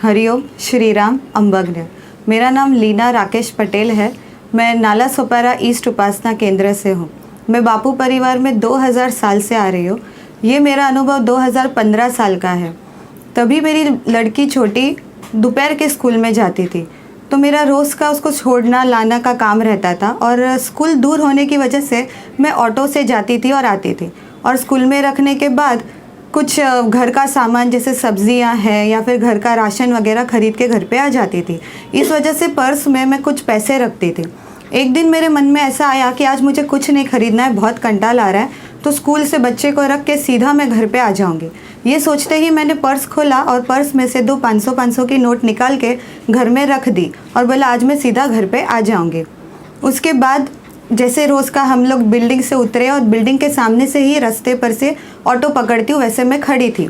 हरिओम श्री राम अम्बग्न। मेरा नाम लीना राकेश पटेल है। मैं नाला सोपारा ईस्ट उपासना केंद्र से हूँ। मैं बापू परिवार में 2000 साल से आ रही हूँ। ये मेरा अनुभव 2015 साल का है। तभी मेरी लड़की छोटी दोपहर के स्कूल में जाती थी, तो मेरा रोज़ का उसको छोड़ना लाना का काम रहता था और स्कूल दूर होने की वजह से मैं ऑटो से जाती थी और आती थी। और स्कूल में रखने के बाद कुछ घर का सामान जैसे सब्जियां हैं या फिर घर का राशन वगैरह ख़रीद के घर पे आ जाती थी। इस वजह से पर्स में मैं कुछ पैसे रखती थी। एक दिन मेरे मन में ऐसा आया कि आज मुझे कुछ नहीं ख़रीदना है, बहुत कंटाल आ रहा है, तो स्कूल से बच्चे को रख के सीधा मैं घर पे आ जाऊंगी। ये सोचते ही मैंने पर्स खोला और पर्स में से 2 500 की नोट निकाल के घर में रख दी और बोला आज मैं सीधा घर पे आ जाऊंगी। उसके बाद जैसे रोज़ का हम लोग बिल्डिंग से उतरे और बिल्डिंग के सामने से ही रास्ते पर से ऑटो पकड़ती हूँ, वैसे मैं खड़ी थी।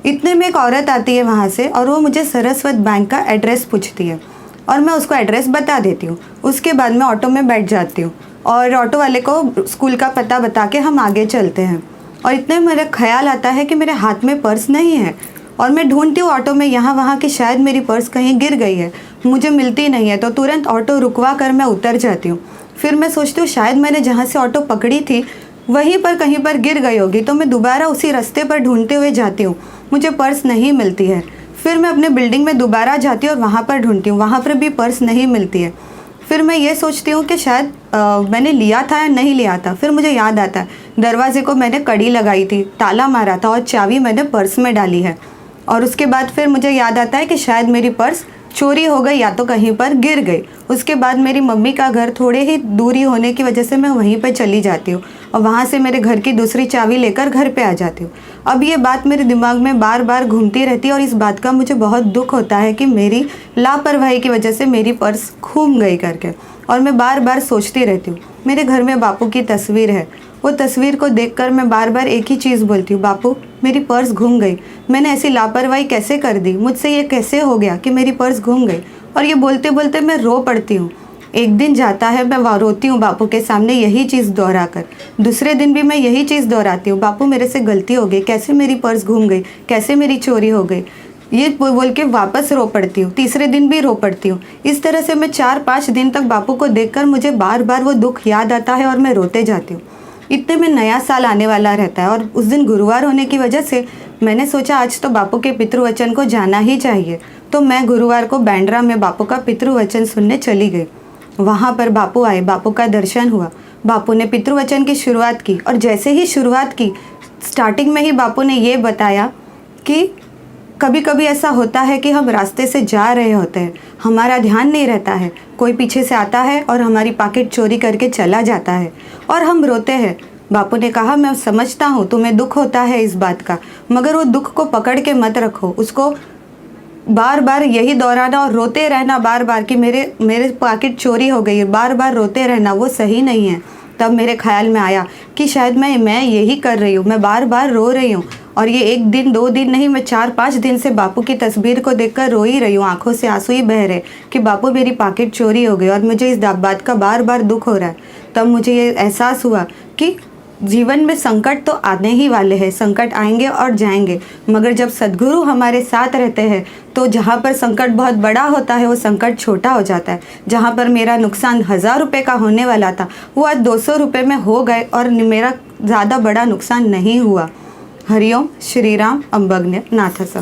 इतने में एक औरत आती है वहाँ से और वो मुझे सरस्वत बैंक का एड्रेस पूछती है और मैं उसको एड्रेस बता देती हूँ। उसके बाद मैं ऑटो में बैठ जाती हूँ और ऑटो वाले को स्कूल का पता बता के हम आगे चलते हैं। और इतने मेरा ख्याल आता है कि मेरे हाथ में पर्स नहीं है और मैं ढूंढती हूँ ऑटो में यहाँ वहाँ कि शायद मेरी पर्स कहीं गिर गई है, मुझे मिलती नहीं है। तो तुरंत ऑटो रुकवा कर मैं उतर जाती हूँ। फिर मैं सोचती हूँ शायद मैंने जहाँ से ऑटो पकड़ी थी वहीं पर कहीं पर गिर गई होगी, तो मैं दोबारा उसी रास्ते पर ढूंढते हुए जाती हूँ। मुझे पर्स नहीं मिलती है। फिर मैं अपने बिल्डिंग में दोबारा जाती हूँ और वहाँ पर ढूंढती हूँ, वहाँ पर भी पर्स नहीं मिलती है। फिर मैं ये सोचती हूँ कि शायद मैंने लिया था या नहीं लिया था। फिर मुझे याद आता है दरवाजे को मैंने कड़ी लगाई थी, ताला मारा था और चाबी मैंने पर्स में डाली है। और उसके बाद फिर मुझे याद आता है कि शायद मेरी पर्स चोरी हो गई या तो कहीं पर गिर गई। उसके बाद मेरी मम्मी का घर थोड़े ही दूरी होने की वजह से मैं वहीं पर चली जाती हूँ और वहाँ से मेरे घर की दूसरी चाबी लेकर घर पे आ जाती हूँ। अब ये बात मेरे दिमाग में बार बार घूमती रहती है और इस बात का मुझे बहुत दुख होता है कि मेरी लापरवाही की वजह से मेरी पर्स घूम गई करके। और मैं बार बार सोचती रहती हूँ। मेरे घर में बापू की तस्वीर है, वो तस्वीर को देखकर मैं बार बार एक ही चीज़ बोलती हूँ, बापू मेरी पर्स घूम गई, मैंने ऐसी लापरवाही कैसे कर दी, मुझसे ये कैसे हो गया कि मेरी पर्स घूम गई। और ये बोलते बोलते मैं रो पड़ती हूँ। एक दिन जाता है मैं रोती हूँ बापू के सामने यही चीज़ दोहरा कर। दूसरे दिन भी मैं यही चीज़ दोहराती हूँ, बापू मेरे से गलती हो गई, कैसे मेरी पर्स घूम गई, कैसे मेरी चोरी हो गई। ये बोल के वापस रो पड़ती हूँ। तीसरे दिन भी रो पड़ती हूँ। इस तरह से मैं 4-5 दिन तक बापू को देखकर मुझे बार बार वो दुख याद आता है और मैं रोते जाती हूँ। इतने में नया साल आने वाला रहता है और उस दिन गुरुवार होने की वजह से मैंने सोचा आज तो बापू के पितृवचन को जाना ही चाहिए। तो मैं गुरुवार को बैंड्रा में बापू का पितृवचन सुनने चली गई। वहाँ पर बापू आए, बापू का दर्शन हुआ, बापू ने पितृवचन की शुरुआत की। और जैसे ही शुरुआत की, स्टार्टिंग में ही बापू ने ये बताया कि कभी कभी ऐसा होता है कि हम रास्ते से जा रहे होते हैं, हमारा ध्यान नहीं रहता है, कोई पीछे से आता है और हमारी पॉकेट चोरी करके चला जाता है और हम रोते हैं। बापू ने कहा मैं समझता हूँ तुम्हें दुख होता है इस बात का, मगर वो दुख को पकड़ के मत रखो, उसको बार बार यही दोहराना और रोते रहना बार बार कि मेरे पॉकेट चोरी हो गई, बार बार रोते रहना वो सही नहीं है। तब मेरे ख्याल में आया कि शायद मैं यही कर रही हूँ, मैं बार बार रो रही हूँ। और ये 1 दिन 2 दिन नहीं, मैं 4-5 दिन से बापू की तस्वीर को देखकर रो ही रही हूँ, आंखों से आंसू ही बह रहे कि बापू मेरी पॉकेट चोरी हो गई और मुझे इस बात का बार बार दुख हो रहा है। तब मुझे ये एहसास हुआ कि जीवन में संकट तो आने ही वाले हैं, संकट आएंगे और जाएंगे, मगर जब सद्गुरु हमारे साथ रहते हैं तो जहाँ पर संकट बहुत बड़ा होता है वो संकट छोटा हो जाता है। जहाँ पर मेरा नुकसान 1000 रुपये का होने वाला था वो आज 200 रुपये में हो गए और मेरा ज़्यादा बड़ा नुकसान नहीं हुआ। हरिओम श्री राम अम्बग्न नाथ सम।